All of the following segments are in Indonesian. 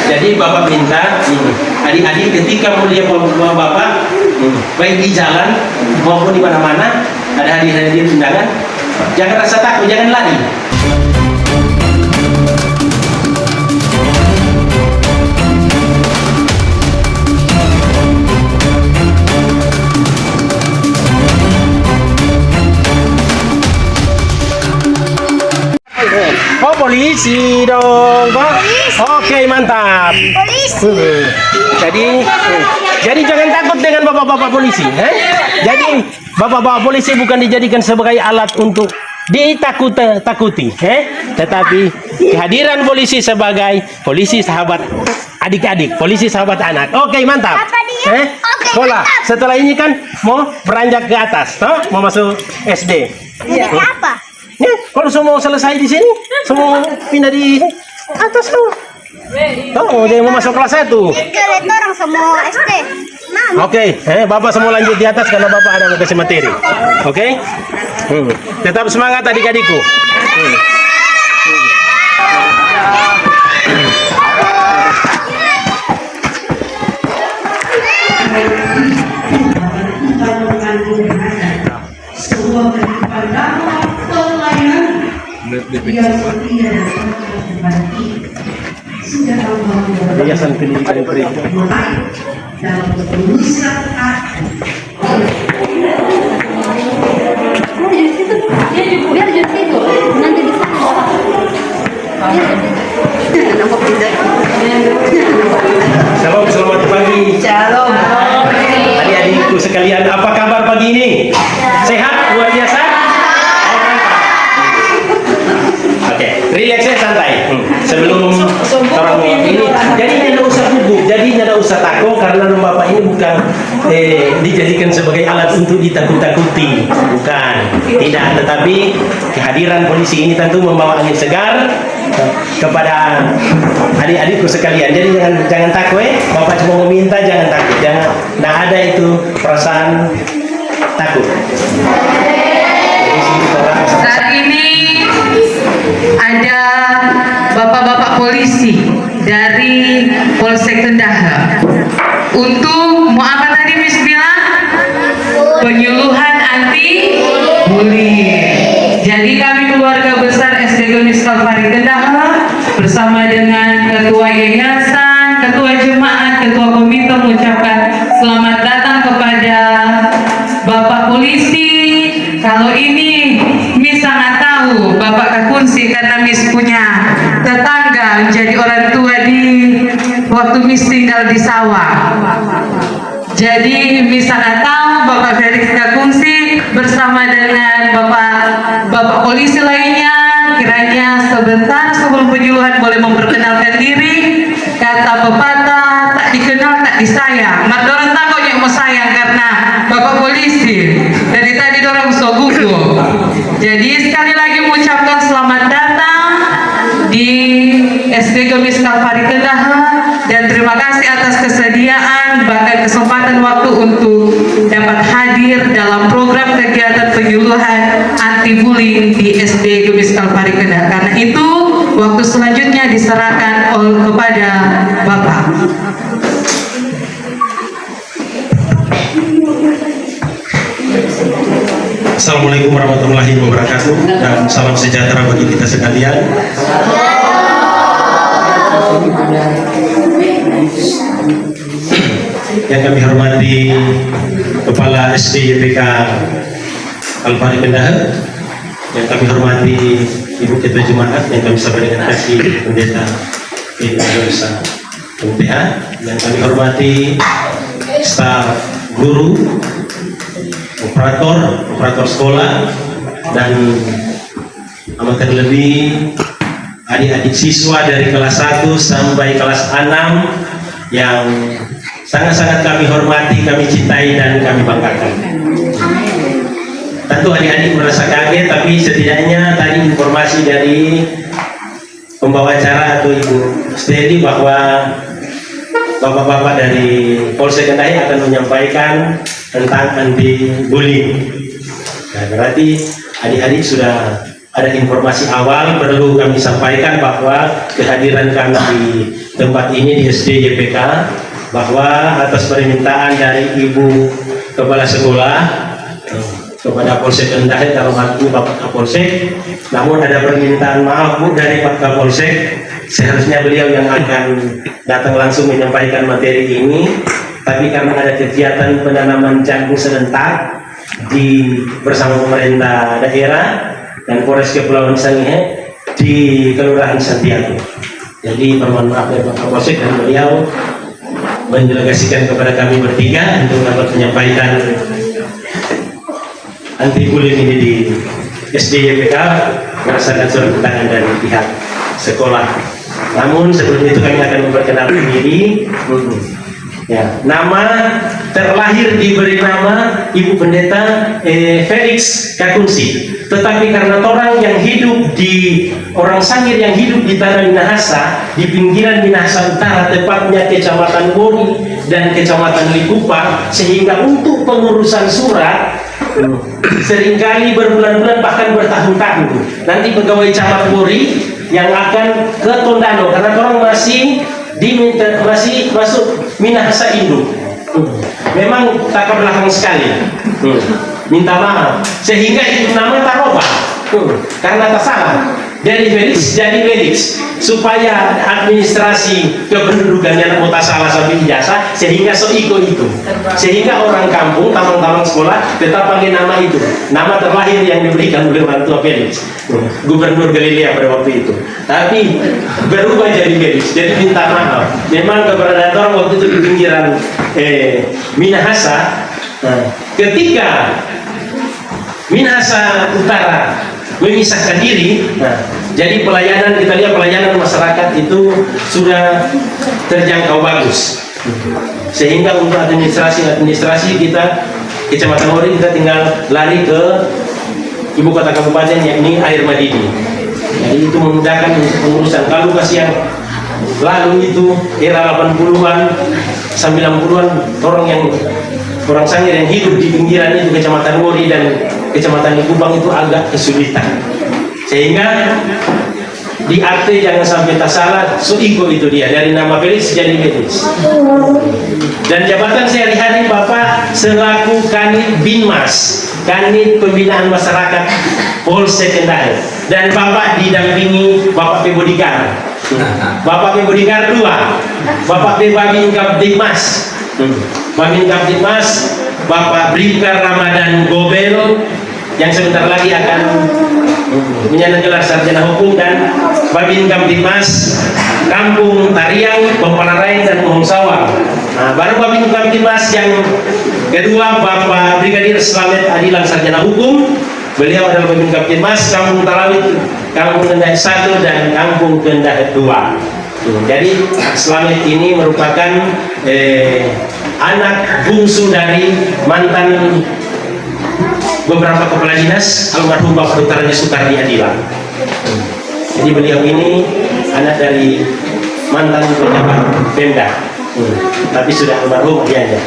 Jadi Bapak minta adik-adik ketika mau lihat Bapak baik di jalan maupun di mana-mana ada hadir-hadir undangan, jangan rasa takut, jangan lari. Oh, polisi dong, Pak. Oke, mantap. Polisi. Jadi jangan takut dengan bapak-bapak polisi. Jadi bapak-bapak polisi bukan dijadikan sebagai alat untuk ditakuti, tetapi kehadiran polisi sebagai polisi sahabat adik-adik, polisi sahabat anak. Oke, mantap. Apa dia? Oke, Bola. mantap. Setelah ini kan mau beranjak ke atas, toh? Mau masuk SD. Jadi apa? Ya, kalau semua selesai di sini, semua pindah di atas tuh. Oh, dia mau masuk kelas 1. Kita orang semua SD. Mama. Oke, Bapak semua lanjut di atas karena Bapak ada mau kasih materi. Oke? Tetap semangat adik-adikku. Yayasan Pendidikan Gereja. Biar jadi situ. Nanti di Shalom, selamat pagi. Shalom. Adik-adikku sekalian, apa kabar pagi ini? Sehat, luar biasa? Oh, mantap. Oke, relax ya, santai. Sebelum orang ini, jadi tidak usah gugup, jadi tidak usah takut karena Bapak ini bukan dijadikan sebagai alat untuk ditakut-takuti, bukan. Tidak, tetapi kehadiran polisi ini tentu membawa angin segar kepada adik-adikku sekalian. Jadi jangan takut, Bapak cuma meminta jangan takut, jangan. Nah, ada itu perasaan takut. Saat ini ada bapak-bapak polisi dari Polsek Tendaha untuk mau apa tadi Miss bilang? Penyuluhan anti bullying. Jadi kami keluarga besar SD Gemis Kalvari Tendaha bersama dengan ketua yayasan, ketua jemaat, ketua komite mengucapkan selamat datang kepada Bapak polisi. Kalau ini Miss sangat tahu Bapak Kakunsi karena Miss punya tetangga menjadi orang tua di waktu Miss tinggal di sawah. Jadi Miss sangat tahu Bapak Felix Kakunsi bersama dengan Bapak polisi lainnya kiranya sebentar sebelum penyuluhan boleh memperkenalkan diri. Kata pepatah tak dikenal tak disayang. Mak dorang takutnya mau sayang karena Bapak polisi. Dari tadi dorang so gugup. Jadi sekali lagi mengucapkan selamat datang di SD Gemis Kalvari Tendaha dan terima kasih atas kesediaan bahkan kesempatan waktu untuk dapat hadir dalam program kegiatan penyuluhan anti bullying di SD Gemis Kalvari Tendaha. Karena itu waktu selanjutnya diserahkan kepada Bapak. Assalamualaikum warahmatullahi wabarakatuh dan salam sejahtera bagi kita sekalian. Yang kami hormati Kepala SD YPK Kalvari Tendaha, yang kami hormati Ibu Ketua Jemaat, yang kami sapa dengan kasih Pendeta Indonesia UPH, yang kami hormati staf guru, operator sekolah, dan amat terlebih adik-adik siswa dari kelas 1 sampai kelas 6 yang sangat-sangat kami hormati, kami cintai, dan kami banggakan. Tentu adik-adik merasa kaget, tapi setidaknya tadi informasi dari pembawa acara atau Ibu Stedi bahwa bapak-bapak dari Polsek Tendaha akan menyampaikan tentang anti bullying. Nah, berarti adik-adik sudah ada informasi awal perlu kami sampaikan bahwa kehadiran kami di tempat ini di SD YPK bahwa atas permintaan dari Ibu Kepala Sekolah kepada Polsek Kendahe dalam hal ini Bapak Kapolsek, namun ada permintaan maaf Bu dari Pak Kapolsek, seharusnya beliau yang akan datang langsung menyampaikan materi ini, tapi karena ada kegiatan penanaman jagung serentak bersama pemerintah daerah dan Polres Kepulauan Sangihe di Kelurahan Santiago. Jadi permohon maaf dari Pak Kapolsek dan beliau mendelegasikan kepada kami bertiga untuk dapat menyampaikan anti bullying ini di SD YPK berdasarkan surat keterangan dari pihak sekolah. Namun sebelum itu kami akan memperkenalkan diri. Ya, nama terlahir diberi nama Ibu Pendeta Felix Kakunsi. Tetapi karena orang yang hidup orang Sangir yang hidup di tanah Minahasa, di pinggiran Minahasa Utara, tepatnya Kecamatan Boni dan Kecamatan Likupang, sehingga untuk pengurusan surat seringkali berbulan-bulan bahkan bertahun-tahun. Nanti pegawai camat Bori yang akan ke Tondano karena orang masih masuk Minahasa Induk. Memang tak belakang sekali. Minta maaf sehingga itu nama tak robah karena tak salah dari Felix jadi Felix supaya administrasi kependudukannya mau tak salah sampai ijazah sehingga itu sehingga orang kampung taman-taman sekolah tetap panggil nama itu, nama terlahir yang diberikan oleh orang tua Felix, Gubernur Galilea pada waktu itu, tapi berubah jadi Felix. Jadi minta maaf memang keberadaan orang waktu itu di pinggiran Minahasa. Ketika Minahasa Utara memisahkan diri, jadi pelayanan, kita lihat pelayanan masyarakat itu sudah terjangkau bagus, sehingga untuk administrasi kita Kecamatan Bori kita tinggal lari ke ibu kota kabupaten yakni Air Madidi. Jadi itu memudahkan untuk pengurusan. Kalau yang lalu itu era 80-an 90-an orang Sangir yang hidup di pinggiran itu Kecamatan Bori dan Kecamatan Likupang itu agak kesulitan, sehingga di akte jangan sampai tak salah Suiko itu dia dari nama Felix jadi Felix. Dan jabatan sehari-hari Bapak selaku Kanit Binmas, Kanit Pembinaan Masyarakat Polsek Kendahe, dan Bapak didampingi Bapak Pembodikar, Bapak Pembodikar 2, Bapak Babin Kapdikmas, Babin Kapdikmas, Bapak Bribka Ramadan Gobel yang sebentar lagi akan menyandang gelar sarjana hukum, dan Babin Kapdikmas Kampung Tariang, Pempalarain dan Pohon Sawah. Nah, baru Babin Kapdikmas yang kedua Bapak Brigadir Slamet Adilang sarjana hukum. Beliau adalah Babin Kapdikmas Kampung Talawit, Kampung Kendahe 1 dan Kampung Kendahe 2. Jadi Slamet ini merupakan anak bungsu dari mantan beberapa kepala dinas almarhum Bapak Dr. Sukardi Adilang. Jadi beliau ini anak dari mantan pejabat Pemda, tapi sudah almarhum ayahnya.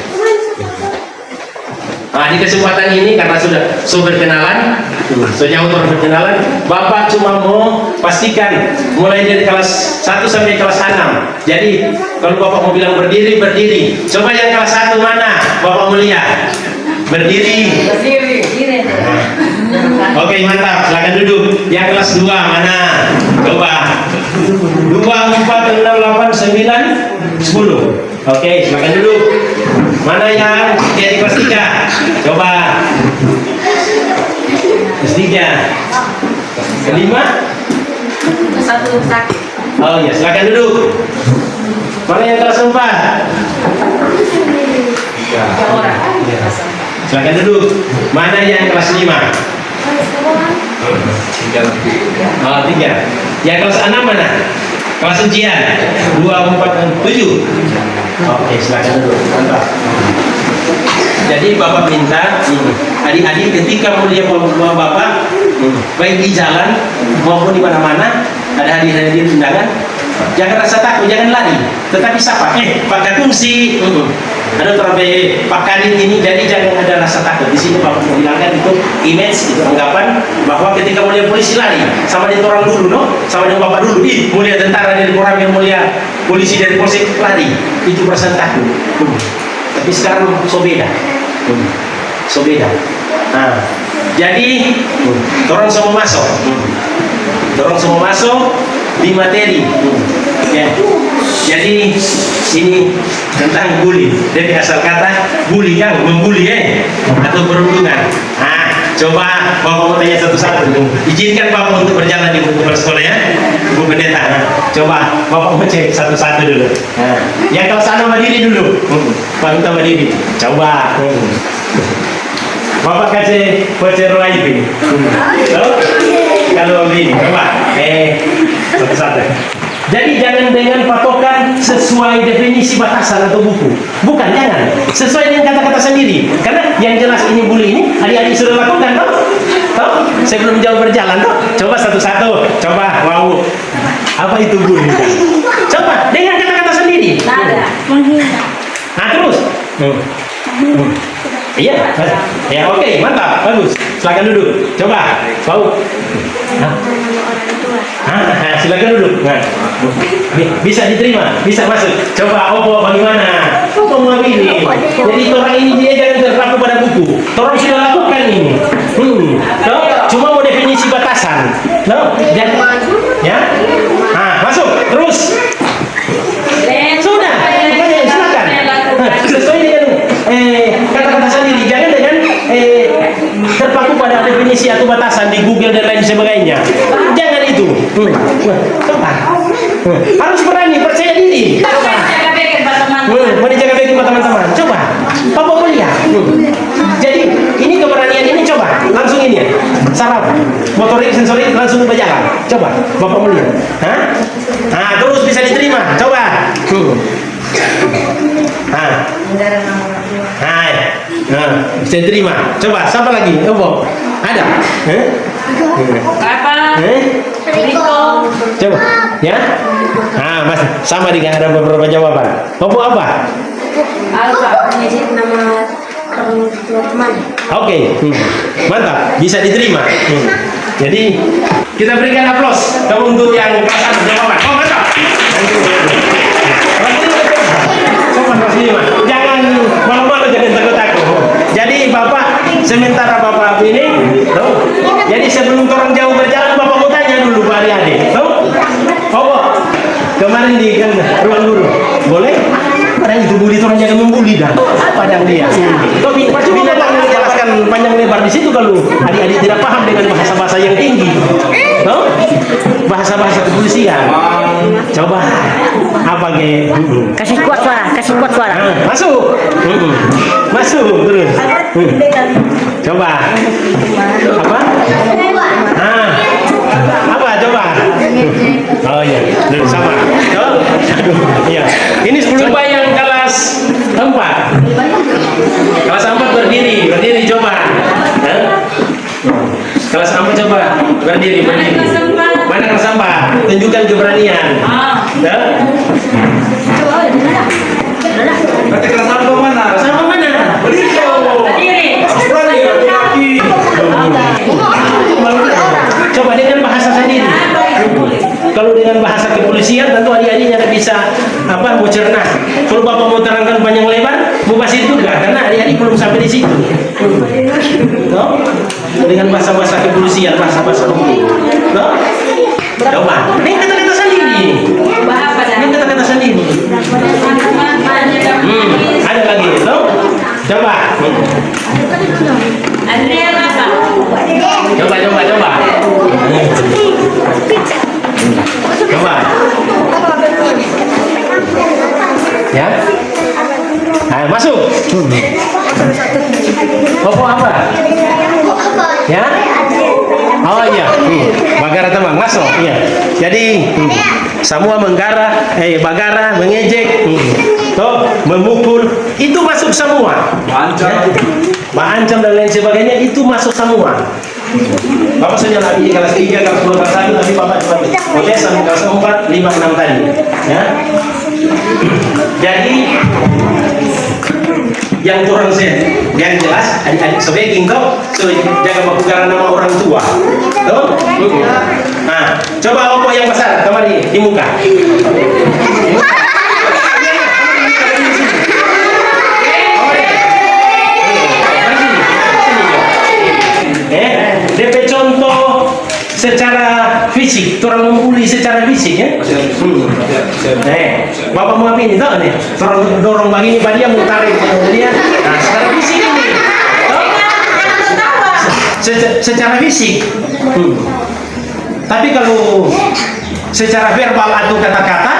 Nah, di kesempatan ini karena sudah berkenalan, sejauh berkenalan, Bapak cuma mau pastikan mulai dari kelas 1 sampai kelas 6. Jadi kalau Bapak mau bilang berdiri, berdiri. Coba yang kelas 1 mana? Bapak mau lihat. Berdiri. Oke, mantap. Silakan duduk. Yang kelas 2 mana? Coba. 2, 4, 6, 8, 9, 10. Oke, silakan duduk. Mana yang jadi kelas 3? Coba. Kelas 3. Kelima? 1 sakit. Oh ya, silakan duduk. Mana yang kelas 4? 3 orang. Silakan duduk. Mana yang kelas 5? 3. Oh, 3. Yang kelas 6 mana? Kelas ujian 2, 4, 7. Oke, silakan duduk. Mantap. Jadi Bapak minta adik-adik ketika mau lihat Bapak baik di jalan maupun di mana-mana ada hadir undangan, jangan rasa takut, jangan lari, tetapi sapa, Pak Kakunsi, Ada terlebih Pak Kadin ini, jadi jangan ada rasa takut. Di sini Bapak menghilangkan itu image, itu anggapan bahwa ketika mulia polisi lari sama dengan orang dulu, no, sama dengan Bapak dulu, mulia tentara dari orang yang mulia polisi dari polsek lari, itu perasaan takut. Tapi sekarang so beda, so beda. Nah, jadi orang semua masuk, di materi. Ya. Jadi ini tentang bully. Dari asal kata bully kan, membuli atau perundungan. Nah, coba Bapak mau tanya satu-satu. Izinkan Bapak untuk berjalan di buku sekolah ya, Bu Pendeta. Nah, coba Bapak mau cek satu-satu dulu. Nah, yang kelas sana berdiri dulu. Pak minta berdiri. Coba. Bapak kasih voucher wifi. Kalau begini, coba. Satu-satu. Jadi jangan dengan patokan sesuai definisi batasan atau buku. Bukan, jangan. Sesuai dengan kata-kata sendiri. Karena yang jelas ini bully ini adik-adik sudah lakukan, toh? Toh? Sebelum jauh berjalan, toh? Coba satu-satu. Coba, wow. Apa itu bully? Coba dengan kata-kata sendiri. Nah, terus. Iya, ya oke, mantap, bagus. Silakan duduk. Coba, mau? Silakan duduk. Nah, bisa diterima, bisa masuk. Coba, Opo bagaimana? Opo mau ini. Jadi orang ini dia jangan terpaku pada buku. Orang sudah lakukan ini. Cuma mau definisi batasan. Jangan, ya. Masuk, terus. Sudah, silakan. Sesuai dengan kata-kata sendiri, jangan dengan terpaku pada definisi atau batasan di Google dan lain sebagainya. Jangan itu. Coba. Harus berani, percaya diri. Coba. Mau dijaga baik teman-teman. Coba. Bapak kuliah. Jadi ini keberanian ini coba langsung ini ya. Saraf, motorik, sensorik langsung berjalan. Coba. Bapak melihat. Terus bisa diterima. Coba. Bisa terima. Coba, siapa lagi? Opo. Ada? Apa? Coba, ya. Mas, sama dengan ada beberapa jawaban. Opo apa? Mengejek nama teman. Oke, mantap, bisa diterima. Jadi kita berikan aplaus untuk yang pasangan jawaban. Oh mantap. Jangan malu-malu, jangan takut-takut. Jadi Bapak, sementara Bapak ini, jadi sebelum orang jauh berjalan, Bapak mau tanya dulu Pak adik-adik. Kemarin di ruang guru, boleh? Padahal itu bully, orang jangan membuli dah. Padahal dia. Tapi bila tak menjelaskan panjang lebar di situ kalau adik-adik tidak paham dengan bahasa-bahasa yang tinggi, bahasa-bahasa kepolisian. Coba apa ke? Kasih kuat suara. Masuk. Masuk terus. Coba. Apa? Apa coba? Oh iya, sama. Iya. Ini coba yang kelas 4. Kelas 4 berdiri coba. Kelas 4 coba berdiri. Mana kelas 4? Tunjukkan keberanian. Berarti kelas apa mana? Kelas 4 mana? Berdiri. Coba dengan bahasa sendiri. Kalau dengan bahasa kepolisian tentu adik-adiknya bisa mau cerna. Kalau Bapak mau terangkan panjang lebar, mau pasti juga karena adik-adik belum sampai di situ. Dengan bahasa-bahasa kepolisian, bahasa-bahasa hukum. Coba, ini kata-kata sendiri. Ini kata-kata sendiri. Ada lagi, coba. Coba. Coba. Ya. Masuk. Opo apa? Ya. Oh iya. Bagara teman masuk. Iya. Jadi semua bagara, mengejek, memukul, itu masuk semua. Mengancam dan lain sebagainya itu masuk semua. Bapak sudah lagi kelas 3, kelas 2, kelas 1, tapi Bapak cuma oke sampai kelas 4, 5, 6 tadi. Ya. Jadi yang orang yang jelas adik-adik sebagai kau jangan membuka nama orang tua. Tuh. Nah, coba opo yang besar kemari di muka. DP contoh secara fisik, orang membuli secara fisik ya. Bapak mau apa ini tahu nih? Orang dorong begini, dia mau tarik dia. Nah, secara fisik ini. Secara fisik. Tapi kalau secara verbal atau kata-kata,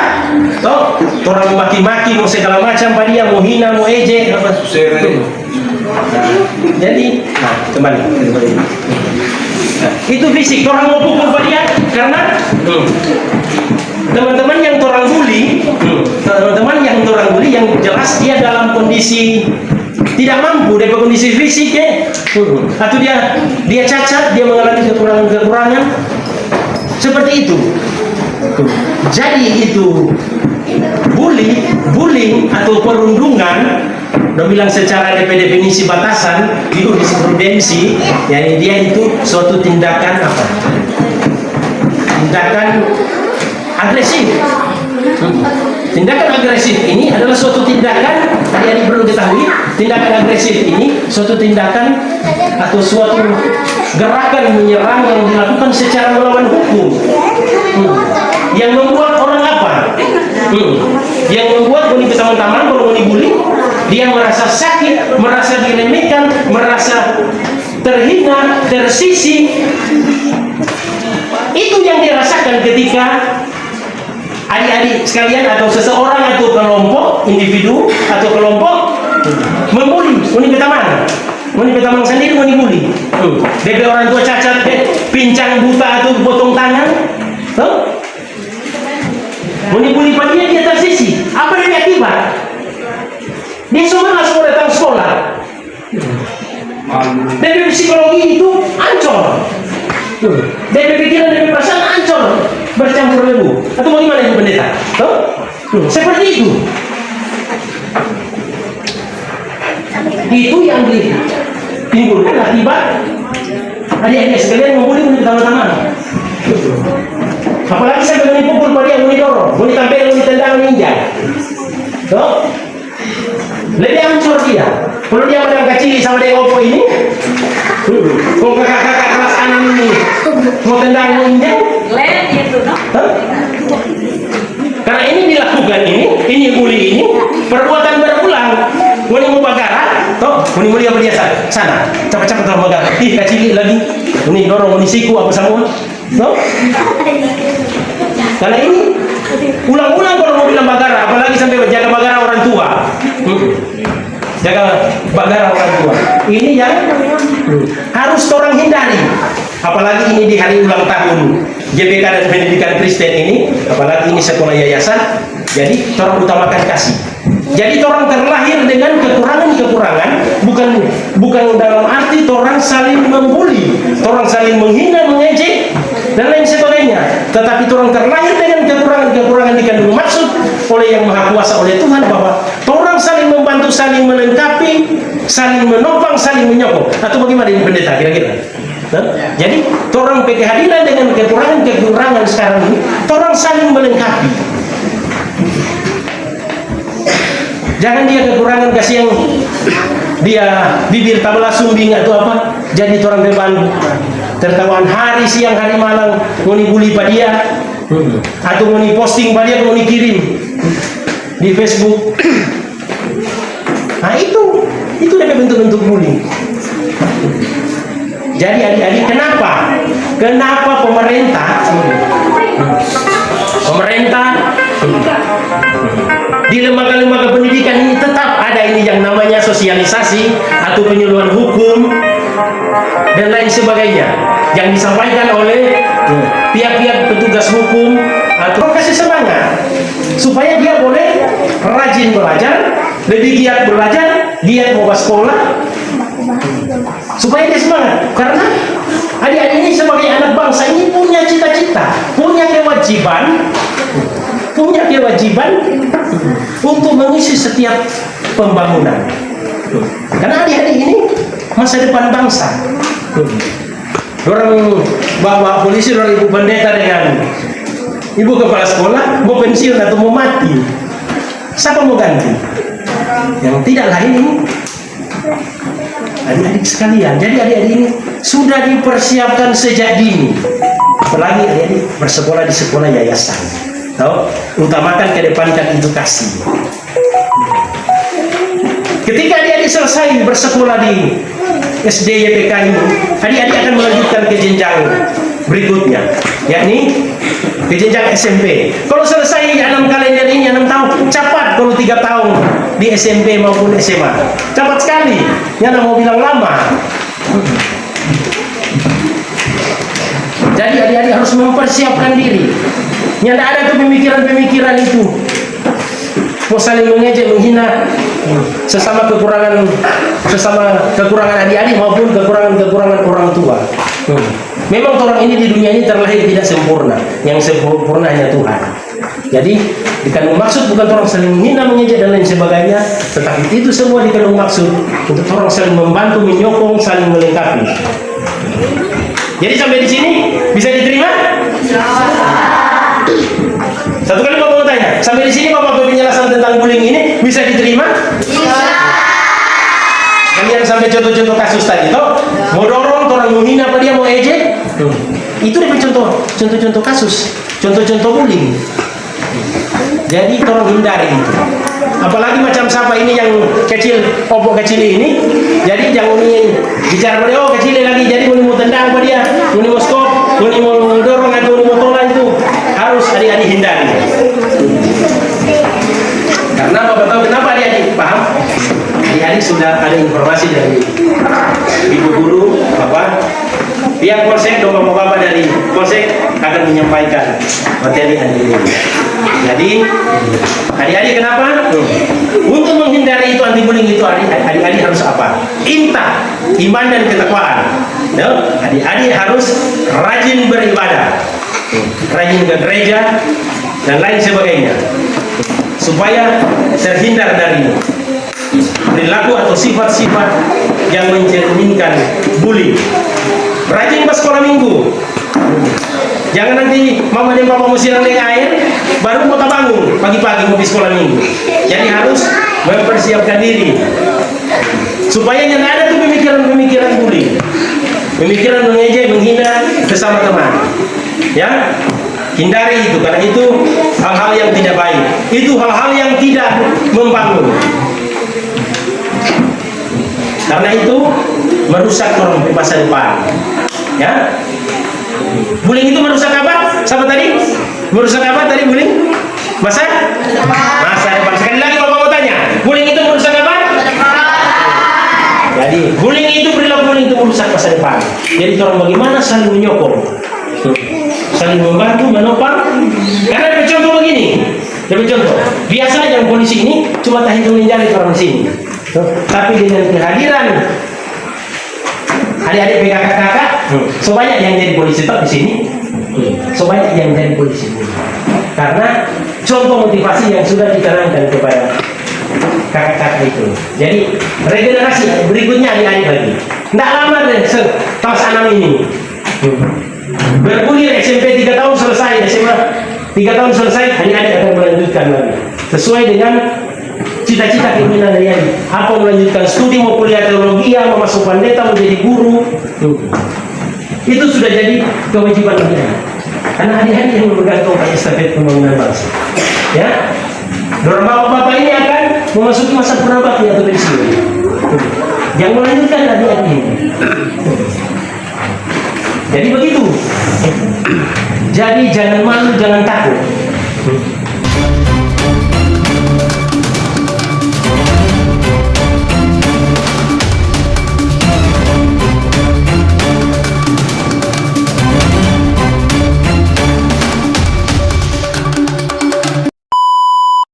toh orang maki-maki mau segala macam, dia mau hina, mau ejek, apa? Jadi, nah kembali. Itu fisik, orang mau pukul dia karena teman-teman yang orang bully, yang jelas dia dalam kondisi tidak mampu dari kondisi fisik ya, atau dia cacat, dia mengalami kekurangan seperti itu. Jadi itu bullying atau perundungan. Udah bilang secara definisi batasan jurisprudensi, yakni dia itu suatu tindakan apa? Tindakan agresif. Tindakan agresif ini adalah suatu tindakan yang perlu diketahui. Tindakan agresif ini suatu tindakan atau suatu gerakan menyerang yang dilakukan secara melawan hukum. Yang membuat orang apa? Yang membuat teman-teman kalau dibully, dia merasa sakit, merasa diremehkan, merasa terhina, tersisih. Itu yang dirasakan ketika adik-adik sekalian atau seseorang atau kelompok, individu atau kelompok membuli, teman sendiri membuli. Dari orang tua cacat, pincang buta atau potong tangan, membuli pada dia tersisih. Apa yang akibat? Dia semua langsung datang sekolah. Dari psikologi itu ancur. Dari pikiran, dari perasaan ancur, bercampur lebu. Atau bagaimana itu pendeta? Seperti itu. Itu yang ditimbulkan akibat adik-adik sekalian membuli teman-teman. Apalagi sampai menipukul pada yang dorong, tampil, tendang, ninja. Lebih hancur dia. Kalau dia pada kecil sama dia opo ini, kalau kakak-kakak kelas 6 ini mau tendang ninja, karena ini dilakukan ini bully ini perbuatan berulang. Mau mau bagara, toh mau mulia dia sana, cepat-cepat kalau bagara. Ih kecil lagi, ini dorong ini siku apa semua, toh? Karena ini ulang-ulang kalau mau bilang bagara, apalagi sampai jaga bagara orang tua, jaga bagara orang tua. Ini yang harus orang hindari. Apalagi ini di hari ulang tahun GBK dan Pendidikan Kristen ini, apalagi ini sekolah yayasan. Jadi orang utamakan kasih. Jadi orang terlahir dengan kekurangan-kekurangan, bukan dalam arti orang saling membuli, orang saling menghina, mengejek dan lain sebagainya. Tetapi orang terlahir dengan kekurangan-kekurangan dikandung maksud oleh Yang Maha Kuasa, oleh Tuhan, bahwa orang saling membantu, saling melengkapi, saling menopang, saling menyokong. Atau bagaimana ini pendeta kira-kira? Jadi orang kehadiran dengan kekurangan sekarang ini, orang saling melengkapi. Jangan dia kekurangan kasih yang dia bibir tabla sumbing atau apa, jadi orang tertawaan hari siang hari malam mau bully pada dia, atau mau posting pada dia, mau kirim di Facebook. Nah itu dari bentuk-bentuk bullying. Jadi adik-adik, kenapa pemerintah di lembaga-lembaga pendidikan ini tetap ada ini yang namanya sosialisasi atau penyuluhan hukum dan lain sebagainya yang disampaikan oleh pihak-pihak petugas hukum, atau kasih semangat supaya dia boleh rajin belajar, lebih giat belajar, giat mau ke sekolah, supaya dia semangat. Karena adik-adik ini sebagai anak bangsa ini punya cita-cita, punya kewajiban untuk mengisi setiap pembangunan. Karena adik-adik ini masa depan bangsa. Orang bapak polisi, orang ibu pendeta dengan ibu kepala sekolah mau pensiun atau mau mati, siapa mau ganti? Yang tidak lain ini adik-adik sekalian. Jadi adik-adik ini sudah dipersiapkan sejak dini. Apalagi adik-adik bersekolah di sekolah yayasan. Tahu? Utamakan kedepankan edukasi. Ketika adik-adik selesai bersekolah di SD YPK ini, adik-adik akan melanjutkan ke jenjang berikutnya, yakni ke jenjang SMP. Kalau selesai 6 kalender ini 6 tahun, cepat. Kalau 3 tahun di SMP maupun SMA, cepat sekali. Yang mau bilang lama. Jadi adik-adik harus mempersiapkan diri. Yang tidak ada tuh pemikiran-pemikiran itu. Mau saling mengejek, menghina sesama kekurangan adik-adik maupun kekurangan orang tua. Memang orang ini di dunia ini terlahir tidak sempurna. Yang sempurna hanya Tuhan. Jadi dikandung maksud bukan orang saling menghina, mengejek dan lain sebagainya, tetapi itu semua dikandung maksud untuk orang saling membantu, menyokong, saling melengkapi. Jadi sampai di sini bisa diterima? Satu kali Bapak mau tanya, sampai di sini Bapak penjelasan tentang bullying ini bisa diterima? Bisa. Kalian sampai contoh-contoh kasus tadi, toh mau dorong, orang menghina apa dia mau ejek, itu dia contoh-contoh kasus, contoh-contoh bullying. Jadi tolong hindari itu. Apalagi macam siapa ini yang kecil, opok kecil ini. Jadi jangan ini bicara pada oh kecil lagi. Jadi mau tendang apa dia, mau skop, mau dorong atau mau tolak itu harus adik-adik hindari. Karena Bapak tahu kenapa adik-adik paham? Adik-adik sudah ada informasi dari ibu guru, Bapak. Pihak polsek dan bapak-bapak dari polsek akan menyampaikan materi adik ini. Jadi adik-adik kenapa? Untuk menghindari itu anti bullying itu adik-adik harus apa? Inta, iman dan ketakwaan. Adik-adik harus rajin beribadah, rajin ke gereja dan lain sebagainya, supaya terhindar dari perilaku atau sifat-sifat yang mencerminkan bullying. Rajin pas sekolah minggu. Jangan nanti mama dan papa mau siram dengan air, baru mau bangun pagi-pagi mau di sekolah minggu. Jadi harus mempersiapkan diri supaya jangan ada tuh pemikiran-pemikiran bullying, pemikiran mengejek, menghina sesama teman. Ya, hindari itu karena itu hal-hal yang tidak baik. Itu hal-hal yang tidak membangun. Karena itu merusak orang di masa depan. Ya, bullying itu merusak apa? Siapa tadi? Merusak apa tadi bullying? Masa depan. Sekali lagi Bapak mau tanya, bullying itu merusak apa? Jadi bullying itu perilaku bullying itu merusak masa depan. Jadi orang bagaimana saling menyokong, saling membantu, menopang. Karena ada contoh begini, lebih contoh. Biasa yang polisi ini cuma tak hitung jari orang sini. Tapi dengan kehadiran adik-adik PKK, so banyak yang jadi polisi di sini, so banyak yang jadi polisi. Karena contoh motivasi yang sudah ditanamkan kepada kakak-kakak itu. Jadi regenerasi berikutnya adik-adik lagi. Tidak lama deh kelas 6 ini. Bergulir SMP 3 tahun selesai, SMA 3 tahun selesai, adik-adik akan melanjutkan lagi. Sesuai dengan cita-cita keinginan dari adik. Apa melanjutkan studi, mau kuliah teologi, mau masuk pendeta, mau jadi guru. Itu sudah jadi kewajiban adik-adik. Karena adik-adik yang memegang tongkat estafet pembangunan bangsa. Ya, dorong bapak-bapak ini akan memasuki masa purabakti atau pensiun. Yang melanjutkan adik-adik ini. Jadi begitu. Jadi jangan malu, jangan takut.